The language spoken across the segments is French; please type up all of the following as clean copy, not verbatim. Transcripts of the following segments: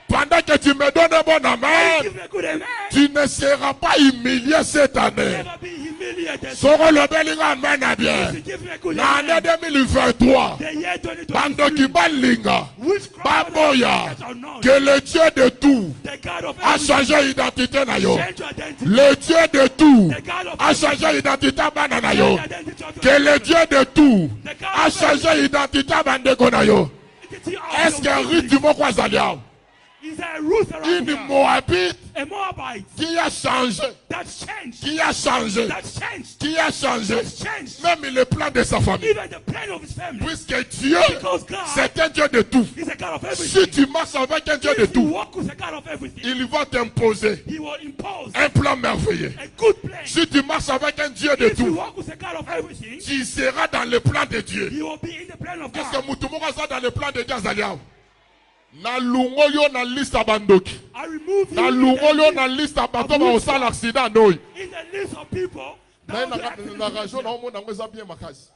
Pendant que tu me donnes un bon amen, tu ne seras pas humilié cette année. Soro le belinga amen à bien. L'année 2023, Bandoki Balinga, Baboya, que le Dieu de tout a changé l'identité na yo. Le Dieu de tout a changé l'identité banana yo. Que le Dieu de tout a changé l'identité bandeko na yo. Est-ce que Ruth Moko Zalia? Une Moabite qui a changé, qui a changé, qui a changé, même le plan de sa famille. Puisque Dieu, c'est un Dieu de tout. Si tu marches avec un Dieu de tout, il va t'imposer un plan merveilleux. Si tu marches avec un Dieu de tout, tu seras dans le plan de Dieu. Est-ce que Moutoumora sera dans le plan de Dieu? Na lungo yo na liste abandoki. Na lungo yo na liste abato ba osala accident noy. In the list of people. Na rajo na omo na ngeza bien makasi.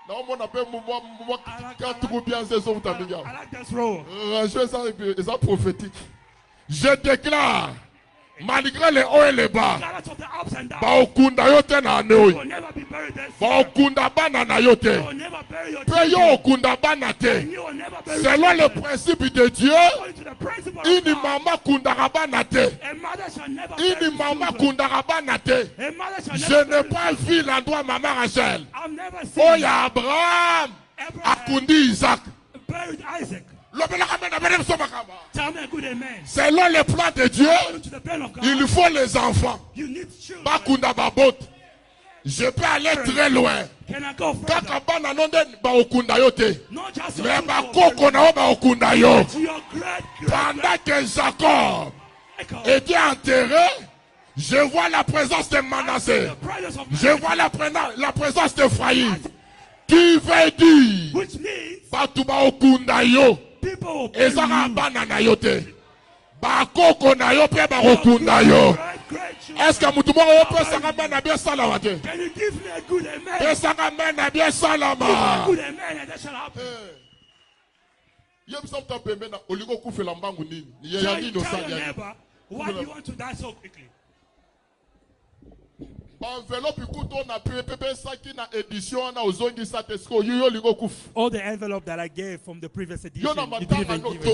Na omo na pe mo ka tout bien ces autres amiga. I like this role. Rajo ça prophétique. Je déclare malgré les hauts et les bas, baokunda yote na aneoi, baokunda bana na yote, peyo okunda bana te. Selon le principe de Dieu, une maman kunda bana te, une maman kunda bana te. Je n'ai pas vu l'endroit maman Rachel. Oh ya Abraham, akundi Isaac. Selon le plan de Dieu, il faut les enfants. Je peux aller très loin. Pendant que Jacob était enterré, je vois la présence de Manassé. Je vois la présence de Pharaïm. Qui veut dire Batuba okunda yo. Ezara banana yote. Bakoko na yo pe bakokunda yo. Est-ce que mutumo yo pe sanga bana bien salama te? Can you give me a good amen? Pe sanga bana bien salama. Good amen and that shall happen. Yem somta pembe na olingo kufela mbangu nini? Ya nini osanya? Why do you want to die so quickly? Enveloppe all the envelope that I gave from the previous edition. You didn't even give it.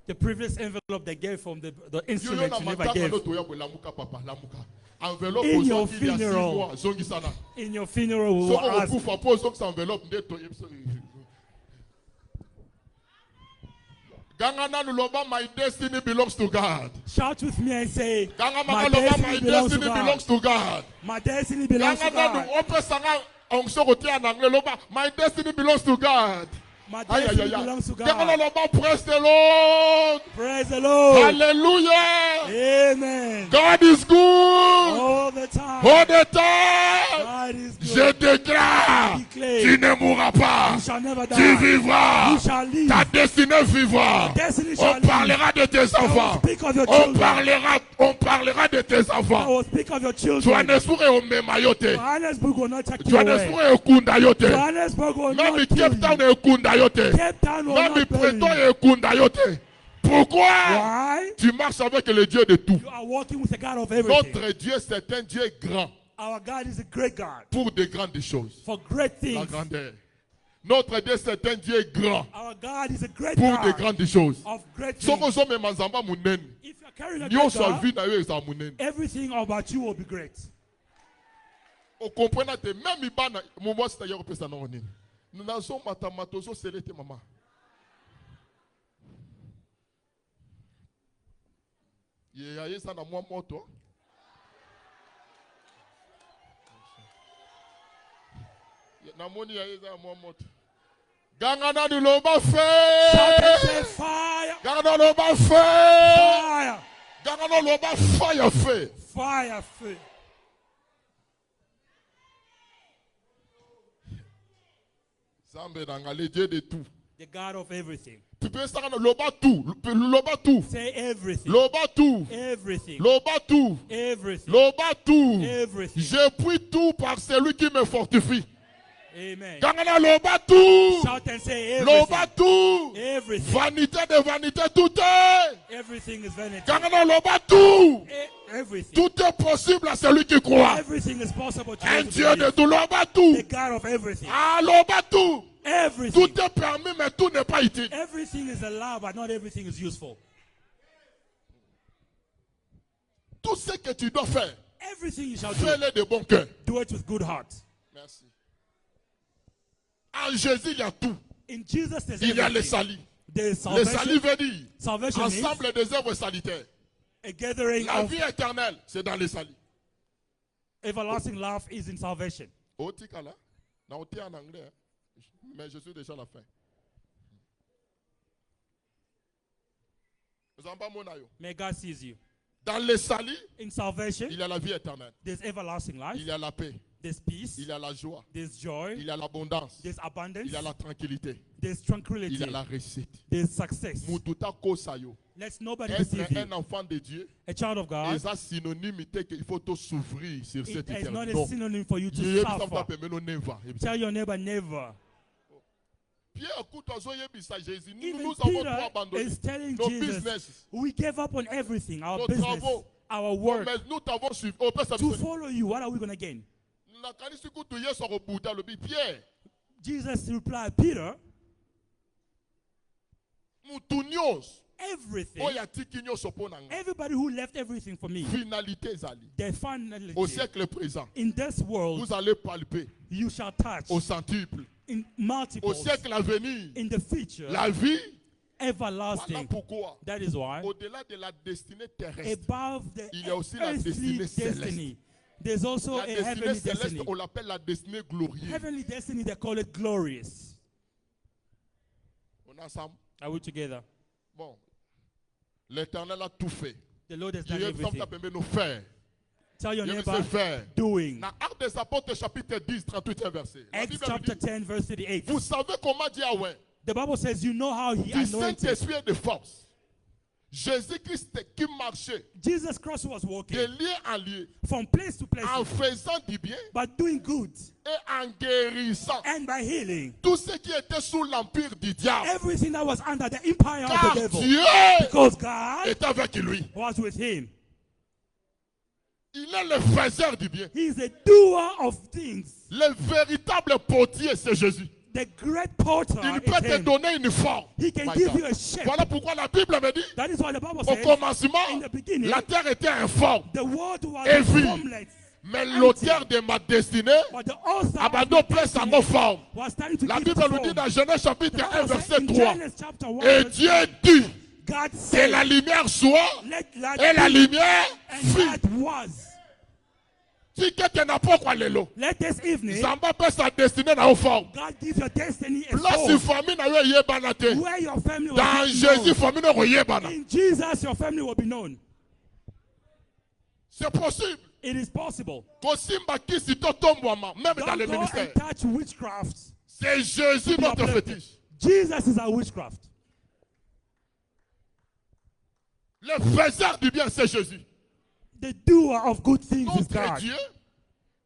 The previous envelope they gave from the instrument you never gave. In your funeral, we will ask. My destiny belongs to God. Shout with me and say, my destiny belongs to God. My destiny belongs to God. My destiny belongs to God. My destiny belongs to God. Praise the Lord. Praise the Lord. Hallelujah. Amen. God is good. All the time. All the time. God is good. Je déclare, tu ne mourras pas. Tu vivras. Ta destinée vivra. On parlera de tes enfants. On parlera de tes enfants. Johannesburg est au Memayote. Johannesburg est au Kundayote. Même Cape Town est au Kundayote. Même Préton est au Kundayote. Pourquoi? Why? Tu marches avec le Dieu de tout. Notre Dieu, c'est un Dieu grand. Our God is a great God. Pour de grandes choses. For great things. La grandeur. Notre Dieu, c'est un Dieu grand. Our God is a great pour God. De grandes choses. Of great things. If you're carrying a great God, everything about you will be great. Vous comprenez? Même Ibana, moi c'est d'ailleurs que ça n'a rien. Nous n'avons pas matamato célébrer maman. Il y a ça dans moi moto. Namoni ya yeza moi moto. Gangana du loba feu. Fire. Gangana loba feu. Fire. Gangana loba fire feu. Fire feu. Zambe nangale Dieu de tout. The God of everything. Tu peux ça loba tout, loba tout. Say everything. Loba tout. Everything. Loba tout. Everything. Loba tout. Everything. Je puis tout par celui qui me fortifie. Amen. Gangana loba tout. Shout and say everything. Loba tout. Everything. Vanité de vanité, tout est. Everything is vanity. Gangana loba tout. Everything. Tout est possible à celui qui croit. Everything is possible to Un those who Dieu de believe. tout, loba tout. The God of everything. Ah, loba tout. Everything. Tout est permis, mais tout n'est pas utile. Everything is allowed, but not everything is useful. Tout ce que tu dois faire, Everything you shall do, fais-le de bon cœur. do it with good heart. Merci. En Jésus, il y a tout. In Jesus, there's Il y a le everything. salut. There's Le salut salvation. veut dire Salvation means ensemble des œuvres salutaires. a gathering La of vie éternelle, c'est dans le salut. everlasting love is in salvation. Oh, tika là. Non, on tient en anglais. Hein. Mais je suis déjà à la fin. Nous avons pas mon aïe. May God sees you. Dans le salut, In salvation, il y a la vie éternelle. there's everlasting life, Il y a la paix. there's peace, Il y a la joie. there's joy, Il y a l'abondance. there's abundance, Il y a la tranquillité. there's Il tranquility, y a la réussite. there's success. Mututa kosayo. Let nobody Être deceive you. un enfant de Dieu, A child of God c'est synonyme qu'il faut tout s'ouvrir sur cette is not éternité. a Non. synonym for you to Dieu suffer. Tell your neighbor never. Pierre, écoute, Jésus. Nous Even avons tout Peter abandonné. is telling Nos Jesus, business, we gave up on everything, our nos business, travaux. our work, Mais nous t'avons suivi. Oh, Père, ça to me fait. follow you. What are we going to gain? La canisse que tu y sur le Bouddha, le Pierre, Jesus replied, Peter, nous tournions. everything, Oh, y a tikinyo soponanga. everybody who left everything for me, Finalité, Zali. they finally, Au siècle présent, in this world, vous allez palper you shall touch au centuple. in Au multiples, siècle à venir, in the future, la vie. Voilà everlasting. pourquoi. That is why, Au-delà de la destinée terrestre, above the il y a aussi la earthly destinée céleste. destiny, there's also la a destinée heavenly céleste, destiny. on l'appelle la destinée glorieuse. Heavenly destiny, they call it glorious. On est ensemble. Are we together? Bon. L'Éternel a tout fait. The Lord has Dieu done est everything. capable de nous faire. Tell your Dieu neighbor, sait faire. doing. Dans Actes des Apôtres, chapitre 10, 38 verset. La Acts Bible chapter dit, 10, verse 38. vous savez comment dire ah ouais. The Bible says, you know how he Du anointed. Saint-Esprit et de force. Jésus-Christ qui marchait Jesus Christ was de walking lieu en lieu, from place to place, en faisant du bien but doing good et en guérissant and by healing tout ce qui était sous l'empire du diable. everything that was under the empire of Car the devil. Dieu Because God est avec lui. was with him. Il est le faiseur du bien. He is a doer of things. Le véritable potier, c'est Jésus. The great potter Il is peut te him. donner une forme. He can My give God. you a shape. Voilà pourquoi la Bible me dit, That is why the Bible au says, commencement, in the beginning, la terre était informe. the world was Et vide. formless, Mais l'auteur de ma destinée but the author abandonne of place à destiny nos formes. was starting to La give it Bible nous dit form. dans Genèse chapitre The 1, Bible says verset in 3. Genesis chapter 1, Et verse Dieu dit God que said, la lumière soit, let light et la be, lumière and fut. light was. Si quelqu'un n'a pas quoi l'élo, Let this evening, Zamba peut sa destinée dans nos formes. God give your destiny a Place soul. famille na yo yebana te. Where your family will Dans be Jésus known. famille na yebana. In Jesus, your family will be known. C'est possible. It is possible. Kosimba kisi totombwama, même dans Don't le go ministère. and touch witchcraft. C'est Jésus notre fétiche. Jesus is our witchcraft. Le faiseur du bien, c'est Jésus. The doer of good things is Notre God. Dieu,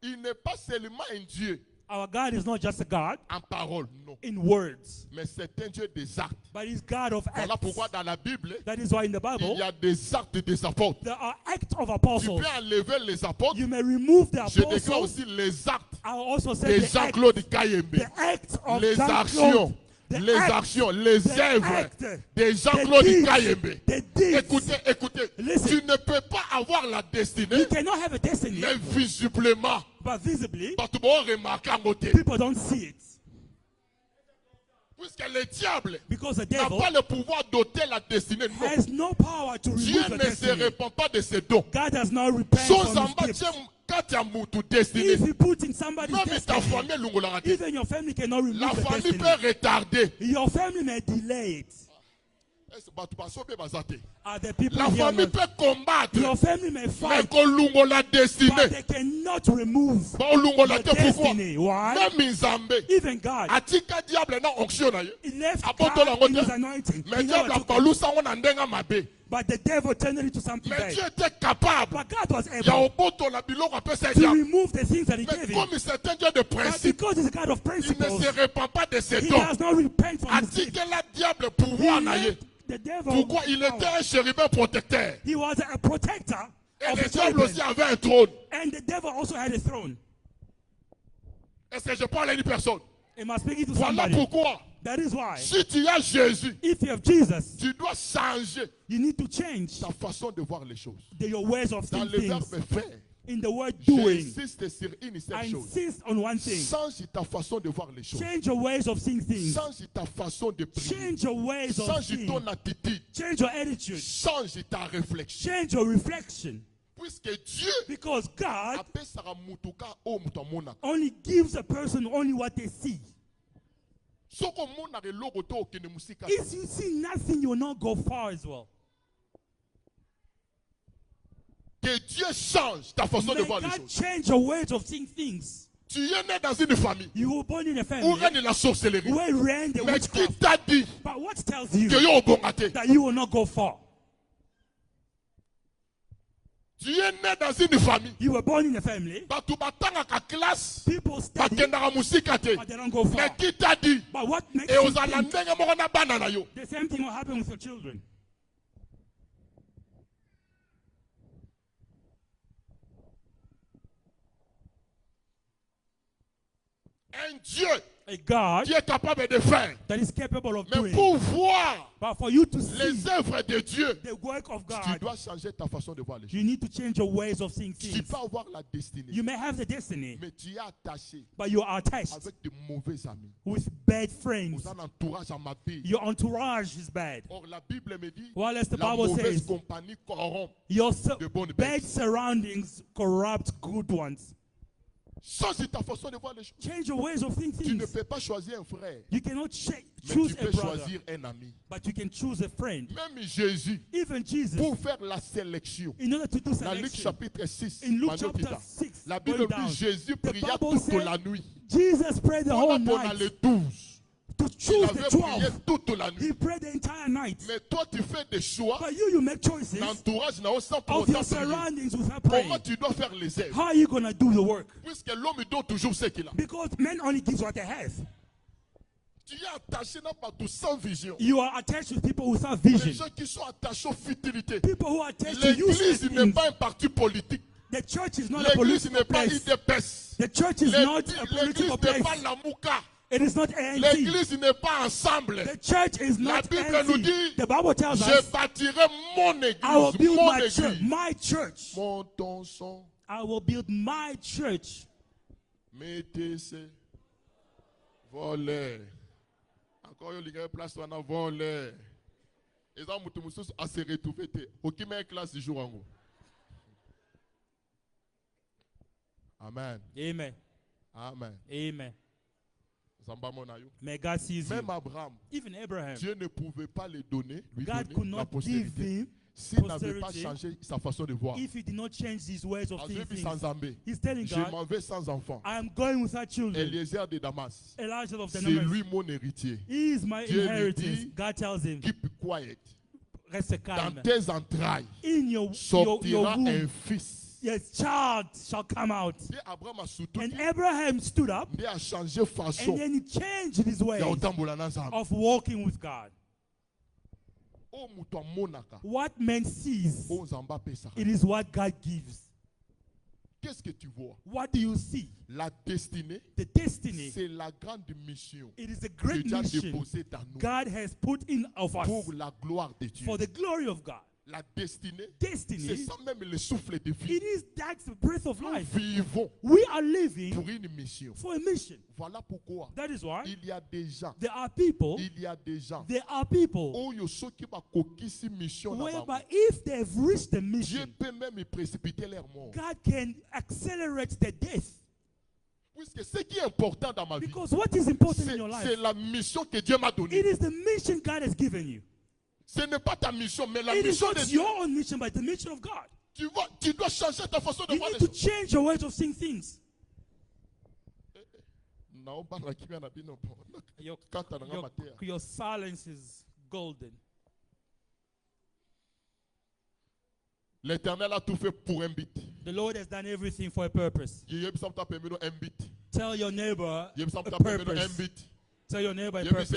il n'est pas seulement un Dieu Our God is not just a God en parole, non. in words, Mais c'est un Dieu des actes. but He's God of Voilà acts. pourquoi dans la Bible, That is why in the il Bible, y a des actes des apôtres. there are acts of Tu apostles. peux enlever les apôtres. You may remove the Je déclare apostles. aussi les actes I also say de the acts, Jean-Claude Kayembe. the acts of Les Jean-Claude, actions, the les acts, actions, les the œuvres acts, de Jean-Claude the deeds, Kayembe. the deeds. Écoutez, écoutez. Listen. Tu ne peux pas avoir la destinée, You cannot have a destiny, mais visiblement, but visibly, tu vas remarquer en côté. people don't see it. Puisque le diable Because the n'a devil pas le pouvoir d'ôter la destinée. Non. has no power to Dieu remove the ne se destiny. répand pas de ses dons. God does not repent Sans from en his gifts. quand tu as moutu destinée, If you put in somebody's même ta destiny, famille l'ongolera. even your family cannot remove La the famille destiny. peut retarder. Your family may delay it. are the people La here on famille earth. peut combattre, Your family may mais fight, kolungo la but destinée. they cannot remove Kolungo la your te pourquoi? destiny. Why? Même Nzambe. Even God, Atika diable na onction na ye. he left Apoto la God in ngote. his anointing. Mais He never diable took it. abalusa ngo na ndenga mabe. But the devil turned it into something Mais Dieu bad. était capable. But God was Ya able oboto la biloko apesa to diable. remove the things that he Mais gave him. comme c'est un Dieu de But principe, because he's a God of il ne principles, se répand pas de ses he dons. does not repent from his Atika sin. la diable He pouvoir na ye. left the devil. Pourquoi? Il était power. un chérubin protecteur. He was a protector Et of le the diable children. aussi avait un trône. And the devil also had a throne. Est-ce que je parle à une personne? Am I speaking to Voilà somebody? pourquoi, That is why, si tu as Jésus, if you have Jesus, tu dois changer you need to change ta façon de voir les choses. your ways of Dans seeing le things. verbe faire, In the word doing, j'insiste sur une seule I chose. insist on one thing. Change ta façon de voir les choses. Change your ways of seeing things. Change ta façon de prier. Change your ways of Change seeing. ton attitude. Change your attitude. Change ta réflexion. Change your reflection. Puisque Dieu Because God apesaka mutuka o mutu amonaka. only gives a person only what they see. Soko mona eloko to okende musika. If you see nothing, you will not go far as well. Que Dieu change ta façon de May voir les God choses. change your ways of seeing things. Tu es né dans une famille You were born in a où family règne la sorcellerie. where ran the Mais qui witchcraft. t'a dit But what tells you que yo obongate? that you will not go far? Tu es né dans une famille. You were born in a family. Bato batangaka classe People study, bakendaka musika te. but they don't go Mais far. qui t'a dit But what makes et you ozala think ndenge moko na bana na yo? the same thing will happen with your children? Un Dieu A God qui est capable de faire. that is capable of Mais doing. pour voir But for you to les see œuvres de Dieu, the work of tu God, dois changer ta façon de voir les choses. you need to change your ways of seeing Tu things. peux avoir la destinée, You may have the destiny, mais tu es attaché but you are attached avec de mauvais amis. with bad friends. Vous avez un entourage à ma vie. Your entourage is bad. Or, la Bible me dit, Well, as the la Bible mauvaise says, compagnie corrompt your de bonnes bad bêtes. surroundings corrupt good ones. Change ta façon de voir les choses. Change your ways of seeing Tu ne things. peux pas choisir un frère, You cannot mais choose tu a peux brother, choisir un ami. but you can choose a friend. Même Jésus, Even Jesus, pour faire la sélection, in order to do dans Luc selection, chapitre 6, in Luke Matthieu chapter Kita, 6, la going Bible down, dit Jésus the pria Bible toute said la nuit. Jesus prayed the whole Pendant les night 12, to il choose avait the prié 12. toute la He nuit. prayed the entire night. Mais toi, tu fais des choix, But you make choices l'entourage n'a sans pour of your autant prier. surroundings without Comment praying. tu dois faire les œuvres? How are you going to do the work? Puisque l'homme donne toujours ce qu'il a. Because men only give what they have. Tu es attaché n'a pas tout sans vision. You are attached to people without Les vision. gens qui sont attachés aux futilités. People who are attached to useless L'église n'est things. pas un parti politique. The church is not a L'église political n'est pas place. IDPS. The church is not a L'église political n'est pas place. la mouka. It is not ANC. L'église n'est pas ensemble. The church is La not Bible nous ANC. dit, The Bible tells je us, bâtirai mon I will église. build Mon my church. église. My church. Montons son, I will build my church. mettez ce volet. Encore il y a place pour un volet. Et ça, mutu mususu a se retrouver. Aucun mec classe du jour en haut. Amen. Amen. Amen. Amen. Zamba monayo. May God sees you. Même Abraham, Even Abraham, Dieu ne pouvait pas lui God donner could la not give postérité him s'il n'avait pas posterity changé sa façon de voir. if he did not change his ways of Parce seeing que sans things. Zambé, He's telling je God, m'en vais sans enfant. I am going without children. Eliezer de Damas, Elijah of the c'est numbers. lui mon héritier. He is my Dieu lui inheritance. dit, God tells him, Keep quiet. reste Dans calme. tes entrailles In your sortira womb, un fils. your child shall come out. Et Abraham a surtout And dit, Abraham stood up il a changé façon. and then he changed his ways Ya otambola na Nzambe. of walking with God. O mutu amonaka, What man sees, o Nzambe apesaka. it is what God gives. Qu'est-ce que tu vois? What do you see? La destinée, The destiny. c'est la grande mission It is a que great Dieu a mission déposée dans nous God has put in of us pour la gloire de Dieu. for the glory of God. La destinée, c'est Destiny, ça même le souffle de vie. it is that's the breath of Nous life. vivons We are living pour une mission. for a mission. Voilà pourquoi That is why il y a des gens, there are people, there are people oyo soki bakokisi mission na whereby bango, if they've reached the Dieu mission, peut même précipiter leur mort. God can accelerate the death. Puisque ce qui est important dans ma vie, Because what is important in your c'est life, la mission que Dieu m'a donnée. it is the mission God has given you. Ce n'est pas ta mission, mais la It is mission de not Dieu. your own mission, but the mission of God. Tu dois changer ta façon de You voir need les to choses. change your ways of seeing things. Your silence is golden. L'Éternel a tout fait pour un but. The Lord has done everything for a purpose. Tell your neighbor a purpose. Tell your neighbor a purpose.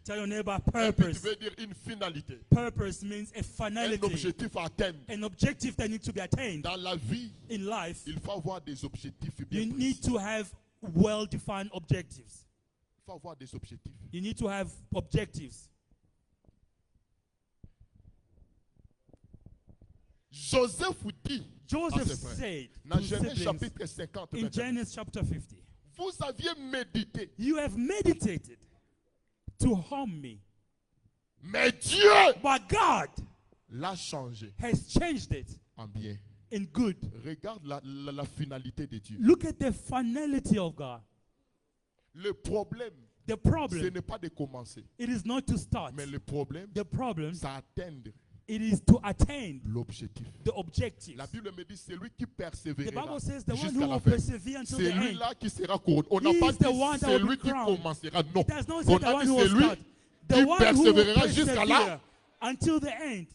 Tell your neighbor a purpose. veut dire une finalité. Purpose means a Un finality, objectif à atteindre. an objective that needs to be attained. Dans la vie, In life, il faut avoir des objectifs bien you précis. need to have well-defined objectives. Il faut avoir des objectifs. You need to have objectives. Joseph dit Joseph à ses frères, said dans to Genèse siblings chapitre 50, in 21, Genesis chapter 50, vous aviez médité, you have meditated to harm me, mais Dieu but God l'a changé has changed it en bien. in good. Regarde la finalité de Dieu. Look at the finality of God. Le problème, The ce problem, n'est pas de commencer, it is not to start. mais le problème, The problem, c'est atteindre it is to attain l'objectif. the objectives. La Bible me dit, c'est lui qui The persévérera Bible says the one jusqu'à who la will fin. persevere until the C'est end. lui-là qui sera couronné. On n'a He pas is dit the one that c'est will be lui qui crowned. commencera. Non. It does not say On the a one dit who c'est will lui start. The qui one who will persévérera jusqu'à là. persevere until the end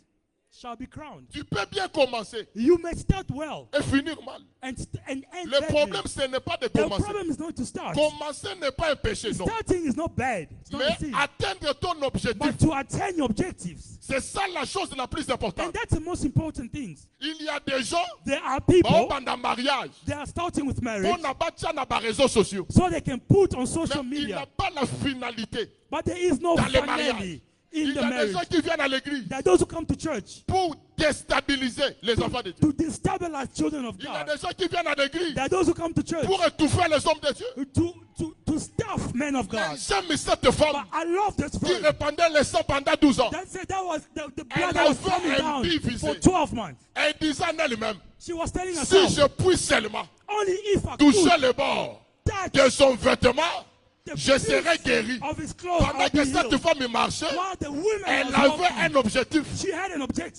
shall be crowned. Tu peux bien commencer You may start well et finir mal. and end Le badly. problème, ce n'est pas de The commencer. problem is not to start. Commencer n'est pas un péché, non. Starting is not bad. It's not a Mais sin. atteindre ton objectif, But to attain your objectives, c'est ça la chose la plus and importante. that's the most important thing. Il y a des gens, There are bon, people, pendant mariage, they are starting with marriage on n'a pas de dans les réseaux sociaux. so they can put on Mais social il n'a media. pas la finalité. But there is no Dans les finality mariages. in Il y the a des marriage. gens qui viennent à l'église There are those who come to church pour déstabiliser les enfants de Dieu. to destabilize children of Il y a God. des gens qui viennent à l'église There are those who come to church pour étouffer les hommes de Dieu. to stuff men of God. Mais j'aime cette femme But I love this qui verse. répandait le sang pendant 12 ans. That said, that was the blood Elle that was avait coming un down bif for ici. 12 months. Elle disait en elle-même, She was telling si herself, je puis seulement only if I toucher could le bord touch de son vêtement, the je serai piece guéri. of his clothes, Pendant I'll que be cette healed. femme marchait, While the women elle was avait walking, un objectif. she had an objective.